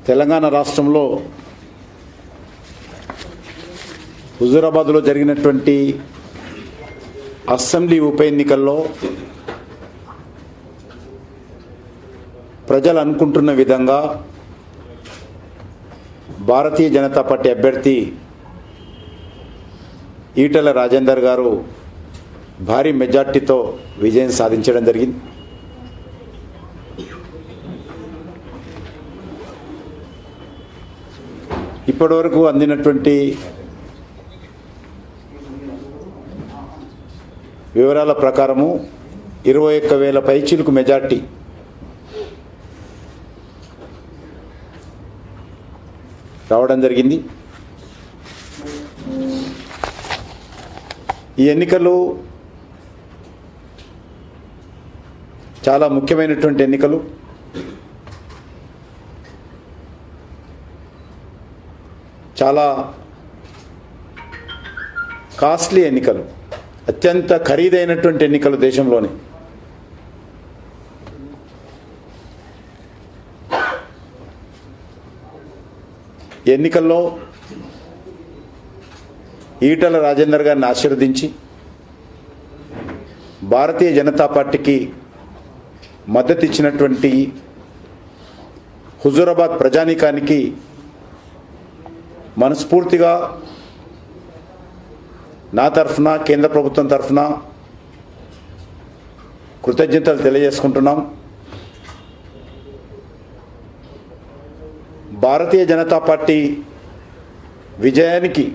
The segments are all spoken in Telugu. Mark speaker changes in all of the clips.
Speaker 1: తెలంగాణ రాష్ట్రంలో హుజూరాబాద్లో జరిగినటువంటి అసెంబ్లీ ఉప ఎన్నికల్లో ప్రజలు అనుకుంటున్న విధంగా భారతీయ జనతా పార్టీ అభ్యర్థి ఈటెల రాజేందర్ గారు భారీ మెజార్టీతో విజయం సాధించడం జరిగింది. ఇప్పటివరకు అందినటువంటి వివరాల ప్రకారము 21,000 పైచిలుకు మెజార్టీ రావడం జరిగింది. ఈ ఎన్నికలు చాలా ముఖ్యమైనటువంటి ఎన్నికలు. చాలా కాస్ట్లీ ఎన్నికలు, అత్యంత ఖరీదైనటువంటి ఎన్నికలు దేశంలోని. ఎన్నికల్లో ఈటెల రాజేందర్ గారిని ఆశీర్వదించి భారతీయ జనతా పార్టీకి మద్దతు ఇచ్చినటువంటి హుజూరాబాద్ ప్రజానీకానికి మనస్ఫూర్తిగా నా తరఫున, కేంద్ర ప్రభుత్వం తరఫున కృతజ్ఞతలు తెలియజేసుకుంటున్నాం. భారతీయ జనతా పార్టీ విజయానికి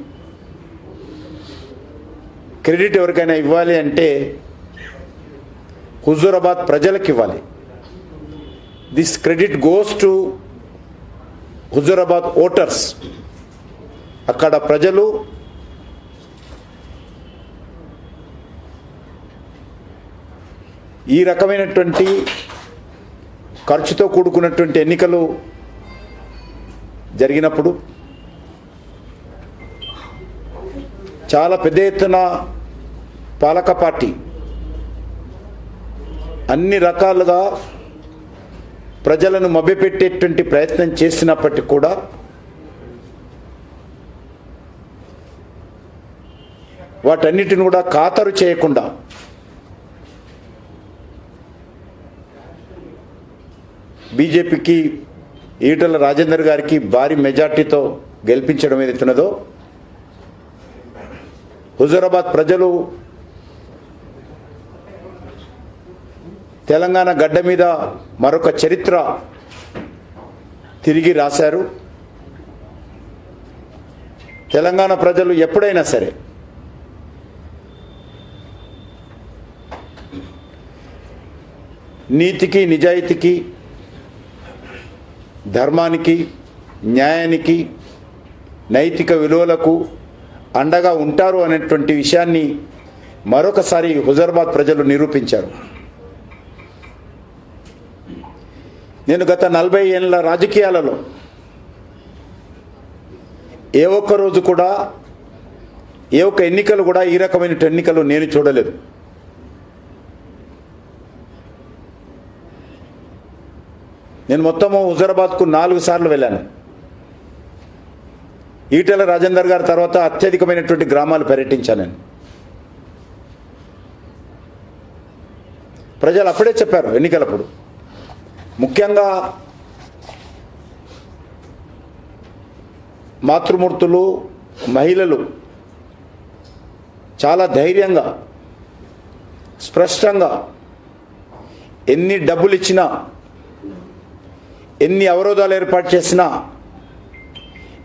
Speaker 1: క్రెడిట్ ఎవరికైనా ఇవ్వాలి అంటే హుజూరాబాద్ ప్రజలకు ఇవ్వాలి. This credit goes to Huzurabad voters. అక్కడ ప్రజలు ఈ రకమైనటువంటి ఖర్చుతో కూడుకున్నటువంటి ఎన్నికలు జరిగినప్పుడు చాలా పెద్ద ఎత్తున పాలక పార్టీ అన్ని రకాలుగా ప్రజలను మభ్యపెట్టేటువంటి ప్రయత్నం చేసినప్పటికీ కూడా వాటన్నిటిని కూడా ఖాతరు చేయకుండా బీజేపీకి ఈటెల రాజేందర్ గారికి భారీ మెజార్టీతో గెలిపించడం ఏదైతున్నదో, హుజూరాబాద్ ప్రజలు తెలంగాణ గడ్డ మీద మరొక చరిత్ర తిరిగి రాశారు. తెలంగాణ ప్రజలు ఎప్పుడైనా సరే నీతికి, నిజాయితీకి, ధర్మానికి, న్యాయానికి, నైతిక విలువలకు అండగా ఉంటారు అనేటువంటి విషయాన్ని మరొకసారి హుజూరాబాద్ ప్రజలు నిరూపించారు. నేను గత 40 ఏళ్ళ రాజకీయాలలో ఏ ఒక్క రోజు కూడా, ఏ ఒక్క ఎన్నికలు కూడా ఈ రకమైన ఎన్నికలు నేను చూడలేదు. నేను మొత్తము హుజూరాబాద్కు 4 సార్లు వెళ్ళాను. ఈటెల రాజేందర్ గారి తర్వాత అత్యధికమైనటువంటి గ్రామాలు పర్యటించాను నేను. ప్రజలు అప్పుడే చెప్పారు ఎన్నికలప్పుడు, ముఖ్యంగా మాతృమూర్తులు, మహిళలు చాలా ధైర్యంగా, స్పష్టంగా ఎన్ని డబ్బులు ఇచ్చినా, ఎన్ని అవరోధాలు ఏర్పాటు చేసినా,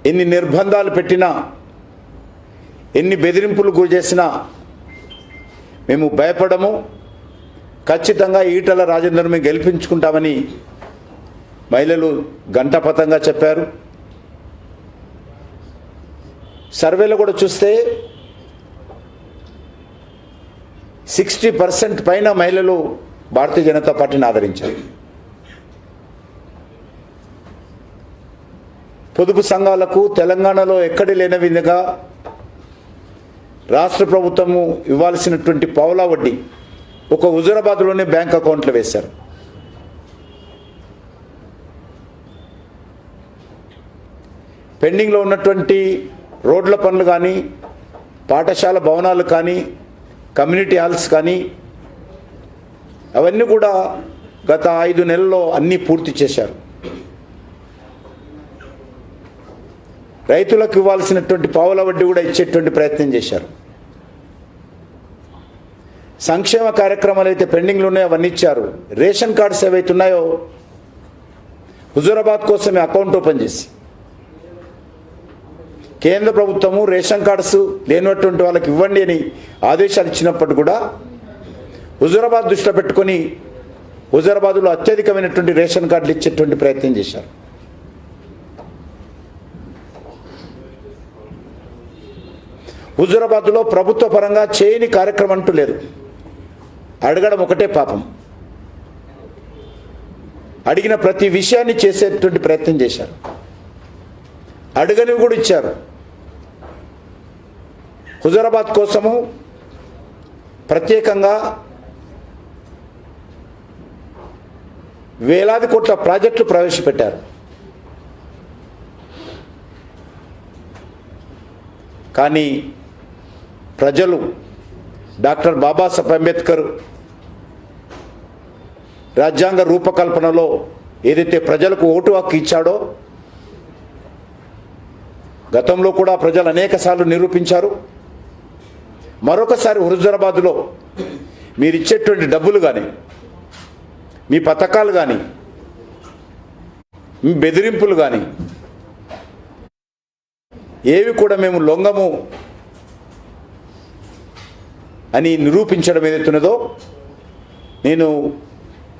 Speaker 1: ఎన్ని నిర్బంధాలు పెట్టినా, ఎన్ని బెదిరింపులు గురి చేసినా మేము భయపడము, ఖచ్చితంగా ఈటెల రాజేందర్ని గెలిపించుకుంటామని మహిళలు ఘంటాపథంగా చెప్పారు. సర్వేలో కూడా చూస్తే 60% పైన మహిళలు భారతీయ జనతా పార్టీని ఆదరించారు. పొదుపు సంఘాలకు తెలంగాణలో ఎక్కడి లేని విధంగా రాష్ట్ర ప్రభుత్వము ఇవ్వాల్సినటువంటి పావలా వడ్డీ ఒక హుజూరాబాద్లోనే బ్యాంక్ అకౌంట్లో వేశారు. పెండింగ్లో ఉన్నటువంటి రోడ్ల పనులు కానీ, పాఠశాల భవనాలు కానీ, కమ్యూనిటీ హాల్స్ కానీ అవన్నీ కూడా గత 5 నెలల్లో అన్నీ పూర్తి చేశారు. రైతులకు ఇవ్వాల్సినటువంటి పావుల వడ్డీ కూడా ఇచ్చేటువంటి ప్రయత్నం చేశారు. సంక్షేమ కార్యక్రమాలు అయితే పెండింగ్లు ఉన్నాయో అవన్నీ ఇచ్చారు. రేషన్ కార్డ్స్ ఏవైతే ఉన్నాయో హుజూరాబాద్ కోసమే అకౌంట్ ఓపెన్ చేసి కేంద్ర ప్రభుత్వము రేషన్ కార్డ్స్ లేనటువంటి వాళ్ళకి ఇవ్వండి అని ఆదేశాలు ఇచ్చినప్పుడు కూడా హుజూరాబాద్ దృష్టిలో పెట్టుకొని హుజూరాబాద్లో అత్యధికమైనటువంటి రేషన్ కార్డులు ఇచ్చేటువంటి ప్రయత్నం చేశారు. హుజూరాబాద్లో ప్రభుత్వ పరంగా చేయని కార్యక్రమం అంటూ లేదు. అడగడం ఒకటే పాపం. అడిగిన ప్రతి విషయాన్ని చేసేటువంటి ప్రయత్నం చేశారు. అడగనివి కూడా ఇచ్చారు. హుజూరాబాద్ కోసము ప్రత్యేకంగా వేలాది కోట్ల ప్రాజెక్టులు ప్రవేశపెట్టారు. కానీ ప్రజలు డాక్టర్ బాబాసాహెబ్ అంబేద్కర్ రాజ్యాంగ రూపకల్పనలో ఏదైతే ప్రజలకు ఓటు హక్కు ఇచ్చాడో గతంలో కూడా ప్రజలు అనేక సార్లు నిరూపించారు. మరొకసారి హుజూరాబాద్లో మీరు ఇచ్చేటువంటి డబ్బులు కానీ, మీ పథకాలు కానీ, మీ బెదిరింపులు కానీ ఏవి కూడా మేము లొంగము అని నిరూపించడం ఏదైతున్నదో నేను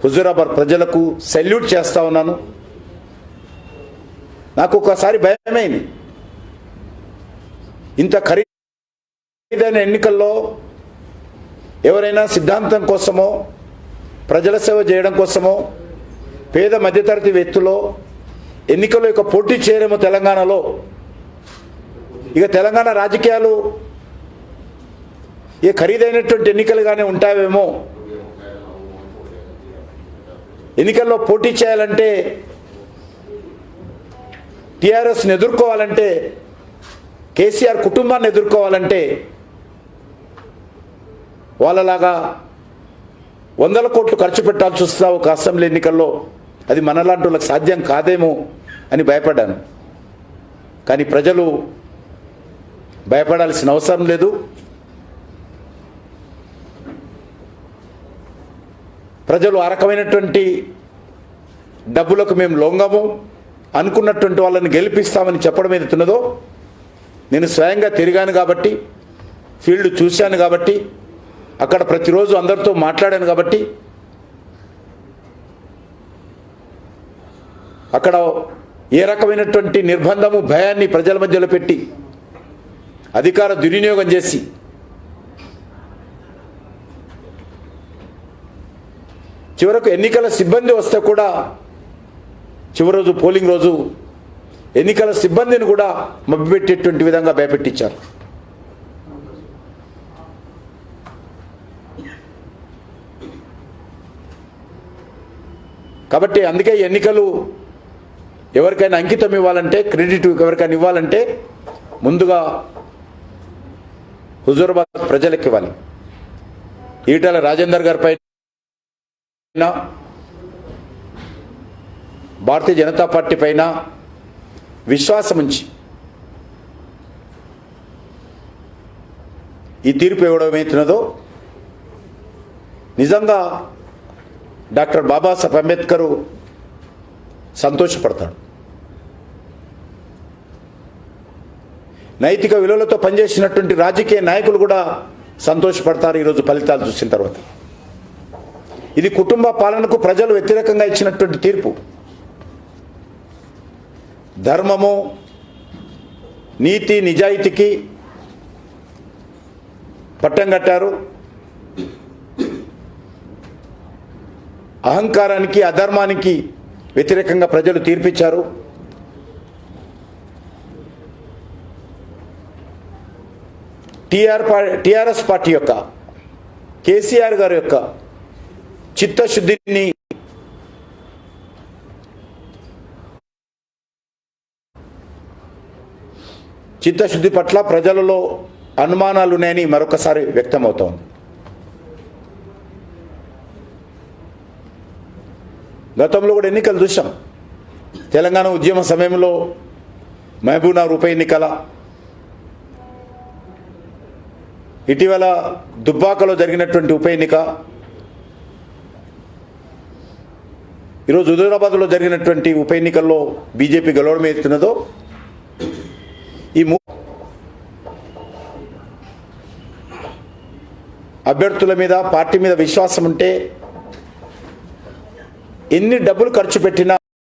Speaker 1: హుజూరాబాద్ ప్రజలకు సెల్యూట్ చేస్తా ఉన్నాను. నాకు ఒకసారి భయమైంది. ఇంత ఖరీదైన ఎన్నికల్లో ఎవరైనా సిద్ధాంతం కోసమో, ప్రజల సేవ చేయడం కోసమో, పేద మధ్యతరగతి వ్యక్తులో ఎన్నికల్లో ఇక పోటీ చేయరేమో తెలంగాణలో. ఇక తెలంగాణ రాజకీయాలు ఏ ఖరీదైనటువంటి ఎన్నికలుగానే ఉంటాయేమో. ఎన్నికల్లో పోటీ చేయాలంటే, టీఆర్ఎస్ని ఎదుర్కోవాలంటే, కేసీఆర్ కుటుంబాన్ని ఎదుర్కోవాలంటే వాళ్ళలాగా 100 కోట్లు ఖర్చు పెట్టాల్సి వస్తా ఒక అసెంబ్లీ ఎన్నికల్లో. అది మనలాంటి వాళ్ళకి సాధ్యం కాదేమో అని భయపడ్డాను. కానీ ప్రజలు భయపడాల్సిన అవసరం లేదు. ప్రజలు ఆ రకమైనటువంటి డబ్బులకు మేము లొంగము, అనుకున్నటువంటి వాళ్ళని గెలిపిస్తామని చెప్పడం ఏదైతున్నదో నేను స్వయంగా తిరిగాను కాబట్టి, ఫీల్డ్ చూశాను కాబట్టి, అక్కడ ప్రతిరోజు అందరితో మాట్లాడాను కాబట్టి అక్కడ ఏ రకమైనటువంటి నిర్బంధము, భయాన్ని ప్రజల మధ్యలో పెట్టి అధికార దుర్వినియోగం చేసి చివరకు ఎన్నికల సిబ్బంది వస్తే కూడా చివరి రోజు పోలింగ్ రోజు ఎన్నికల సిబ్బందిని కూడా మభ్యపెట్టేటువంటి విధంగా భయపెట్టించారు. కాబట్టి అందుకే ఎన్నికలు ఎవరికైనా అంకితం ఇవ్వాలంటే, క్రెడిట్ ఎవరికైనా ఇవ్వాలంటే ముందుగా హుజూరాబాద్ ప్రజలకు ఇవ్వాలి. ఈటల రాజేందర్ గారి పైన, భారతీయ జనతా పార్టీ పైన విశ్వాసం ఉంచి ఈ తీర్పు ఇవ్వడం ఏమవుతున్నదో నిజంగా డాక్టర్ బాబాసాహెబ్ అంబేద్కర్ సంతోషపడతాడు. నైతిక విలువలతో పనిచేసినటువంటి రాజకీయ నాయకులు కూడా సంతోషపడతారు ఈరోజు ఫలితాలు చూసిన తర్వాత. ఇది కుటుంబ పాలనకు ప్రజలు వ్యతిరేకంగా ఇచ్చినటువంటి తీర్పు. ధర్మము, నీతి, నిజాయితీకి పట్టం కట్టారు. అహంకారానికి, అధర్మానికి వ్యతిరేకంగా ప్రజలు తీర్పిచ్చారు. టీఆర్ఎస్ పార్టీ యొక్క, కేసీఆర్ గారి యొక్క చిత్తశుద్ధిని చిత్తశుద్ధి పట్ల ప్రజలలో అనుమానాలు ఉన్నాయని మరొకసారి వ్యక్తమవుతోంది. గతంలో కూడా ఎన్నికలు చూసాం. తెలంగాణ ఉద్యమ సమయంలో మహబూబ్నగర్ ఉప ఎన్నికల, ఇటీవల దుబ్బాకలో జరిగినటువంటి ఉప ఎన్నిక, ఈరోజు హుజూరాబాద్లో జరిగినటువంటి ఉప ఎన్నికల్లో బీజేపీ గెలవడం ఏతున్నదో ఈ అభ్యర్థుల మీద పార్టీ మీద విశ్వాసం ఉంటే ఎన్ని డబ్బులు ఖర్చు పెట్టినా